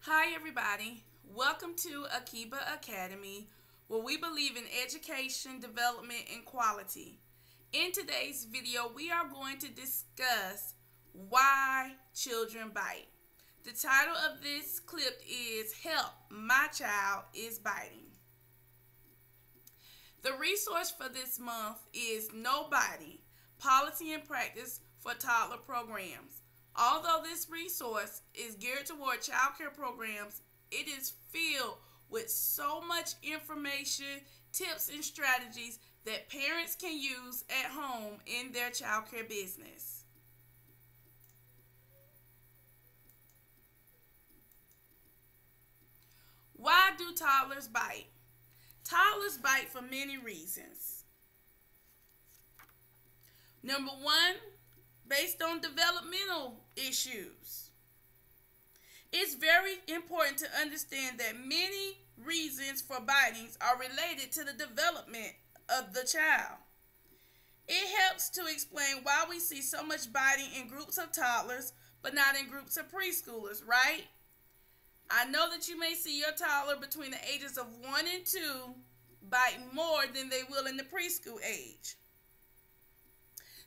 Hi, everybody. Welcome to Akiba Academy, where we believe in education, development, and quality. In today's video, we are going to discuss why children bite. The title of this clip is Help, My Child is Biting. The resource for this month is No Biting, Policy and Practice for Toddler Programs. Although this resource is geared toward child care programs, it is filled with so much information, tips, and strategies that parents can use at home in their child care business. Why do toddlers bite? Toddlers bite for many reasons. Number one, based on developmental issues. It's very important to understand that many reasons for bitings are related to the development of the child. It helps to explain why we see so much biting in groups of toddlers, but not in groups of preschoolers, right? I know that you may see your toddler between the ages of 1 and 2 bite more than they will in the preschool age.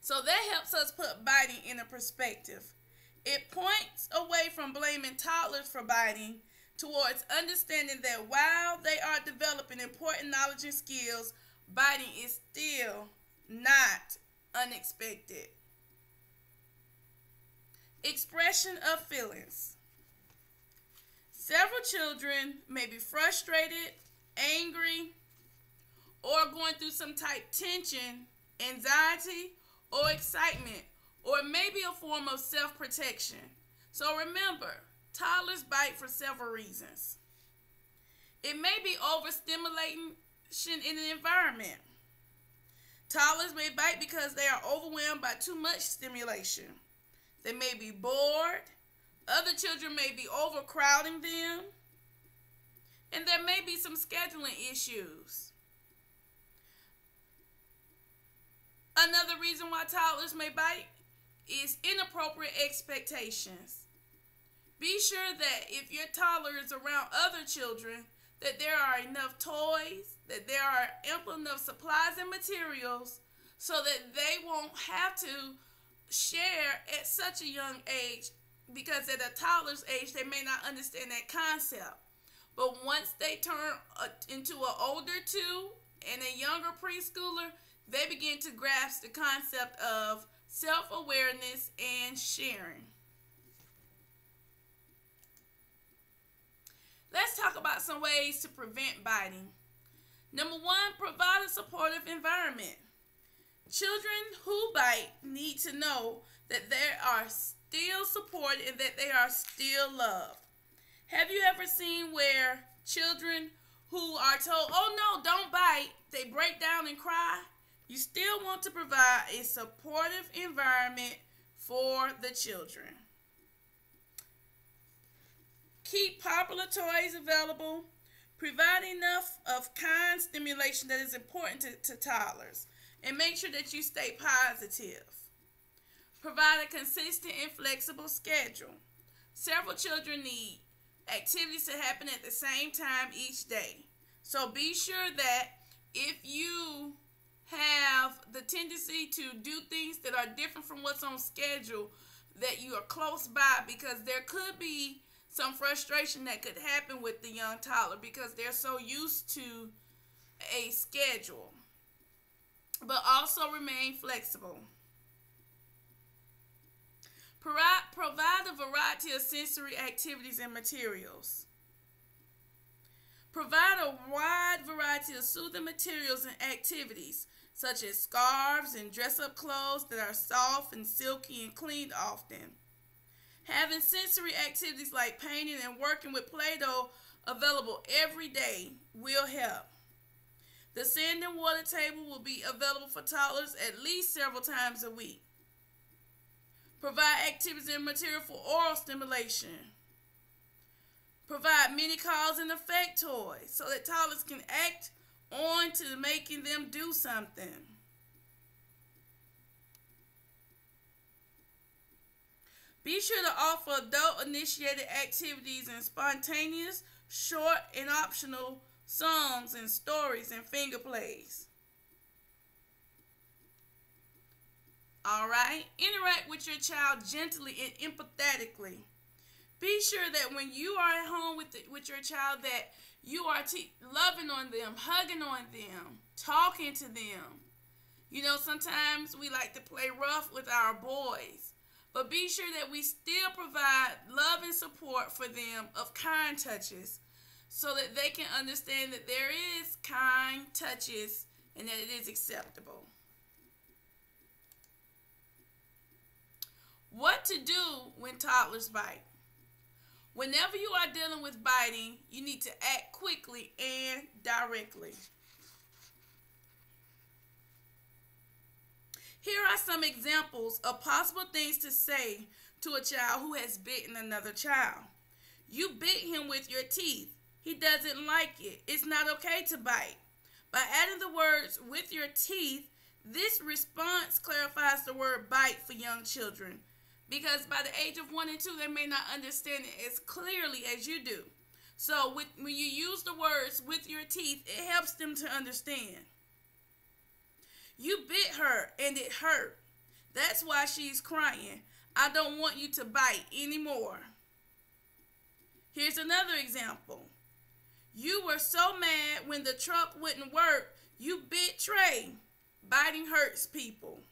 So that helps us put biting in a perspective. It points away from blaming toddlers for biting towards understanding that while they are developing important knowledge and skills, biting is still not unexpected. Expression of feelings. Several children may be frustrated, angry, or going through some type of tension, anxiety, or excitement, or maybe a form of self-protection. So remember, toddlers bite for several reasons. It may be overstimulation in the environment. Toddlers may bite because they are overwhelmed by too much stimulation. They may be bored. Other children may be overcrowding them. And there may be some scheduling issues. Another reason why toddlers may bite is inappropriate expectations. Be sure that if your toddler is around other children, that there are enough toys, that there are ample enough supplies and materials so that they won't have to share at such a young age, because at a toddler's age, they may not understand that concept. But once they turn into an older 2 and a younger preschooler, they begin to grasp the concept of self-awareness and sharing. Let's talk about some ways to prevent biting. Number one, provide a supportive environment. Children who bite need to know that they are still supported and that they are still loved. Have you ever seen where children who are told, oh no, don't bite, they break down and cry? You still want to provide a supportive environment for the children. Keep popular toys available. Provide enough of kind stimulation that is important to toddlers. And make sure that you stay positive. Provide a consistent and flexible schedule. Several children need activities to happen at the same time each day. So be sure that if you have the tendency to do things that are different from what's on schedule, that you are close by, because there could be some frustration that could happen with the young toddler because they're so used to a schedule. But also remain flexible. Provide a variety of sensory activities and materials. Provide a wide variety of soothing materials and activities, such as scarves and dress-up clothes that are soft and silky and cleaned often. Having sensory activities like painting and working with Play-Doh available every day will help. The sand and water table will be available for toddlers at least several times a week. Provide activities and material for oral stimulation. Provide mini cause and effect toys so that toddlers can act on to making them do something. Be sure to offer adult-initiated activities and spontaneous, short, and optional songs and stories and finger plays. Alright? Interact with your child gently and empathetically. Be sure that when you are at home with your child that you are loving on them, hugging on them, talking to them. You know, sometimes we like to play rough with our boys. But be sure that we still provide love and support for them of kind touches so that they can understand that there is kind touches and that it is acceptable. What to do when toddlers bite? Whenever you are dealing with biting, you need to act quickly and directly. Here are some examples of possible things to say to a child who has bitten another child. You bit him with your teeth. He doesn't like it. It's not okay to bite. By adding the words with your teeth, this response clarifies the word bite for young children, because by the age of 1 and 2, they may not understand it as clearly as you do. So when you use the words with your teeth, it helps them to understand. You bit her and it hurt. That's why she's crying. I don't want you to bite anymore. Here's another example. You were so mad when the truck wouldn't work, you bit Trey. Biting hurts people.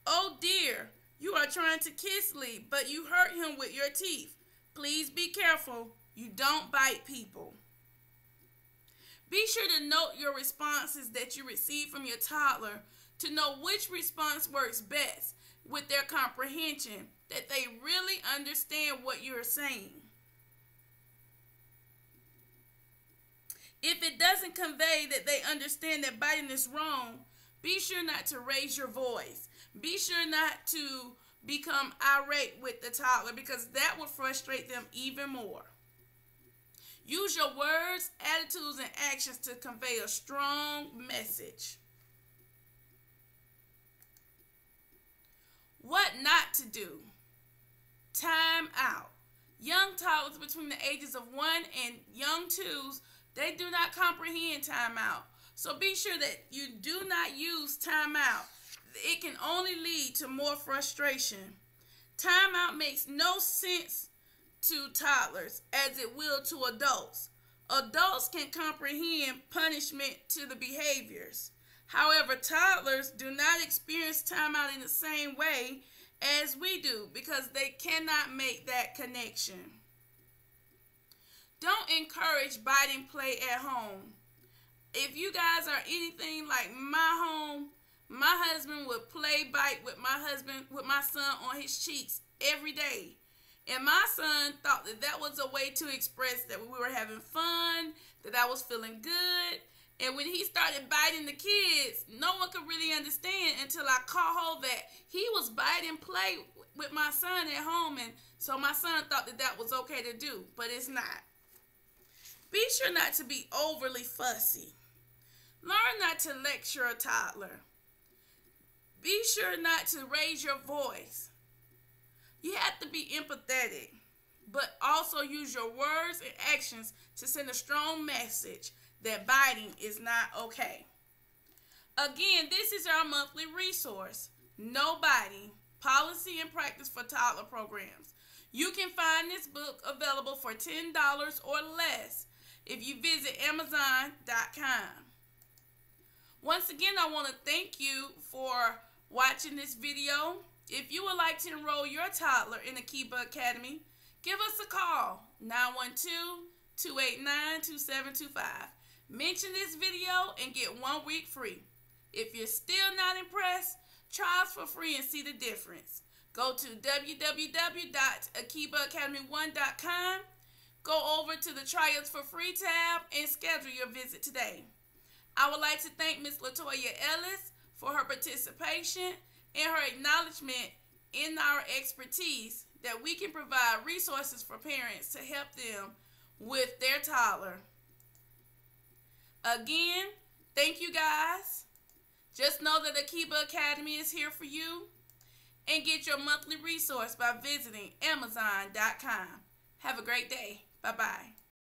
Oh dear, you are trying to kiss Lee, but you hurt him with your teeth. Please be careful. You don't bite people. Be sure to note your responses that you receive from your toddler to know which response works best with their comprehension, that they really understand what you're saying. If it doesn't convey that they understand that biting is wrong, be sure not to raise your voice. Be sure not to become irate with the toddler, because that will frustrate them even more. Use your words, attitudes, and actions to convey a strong message. What not to do? Time out. Young toddlers between the ages of 1 and young 2s, they do not comprehend time out. So be sure that you do not use time out. It can only lead to more frustration. Time out makes no sense to toddlers as it will to adults. Adults can comprehend punishment to the behaviors. However, toddlers do not experience time out in the same way as we do because they cannot make that connection. Don't encourage biting play at home. If you guys are anything like my home, my husband would play bite with my son on his cheeks every day. And my son thought that that was a way to express that we were having fun, that I was feeling good. And when he started biting the kids, no one could really understand until I caught hold that he was biting play with my son at home. And so my son thought that that was okay to do, but it's not. Be sure not to be overly fussy. Learn not to lecture a toddler. Be sure not to raise your voice. You have to be empathetic, but also use your words and actions to send a strong message that biting is not okay. Again, this is our monthly resource, No Biting, Policy and Practice for Toddler Programs. You can find this book available for $10 or less if you visit Amazon.com. Once again, I want to thank you for watching this video. If you would like to enroll your toddler in Akiba Academy, give us a call, 912-289-2725. Mention this video and get 1 week free. If you're still not impressed, try us for free and see the difference. Go to www.akibaacademy1.com. Go over to the Try Us for Free tab and schedule your visit today. I would like to thank Ms. Latoya Ellis for her participation and her acknowledgement in our expertise that we can provide resources for parents to help them with their toddler. Again, thank you guys. Just know that Akiba Academy is here for you. and get your monthly resource by visiting Amazon.com. Have a great day. Bye-bye.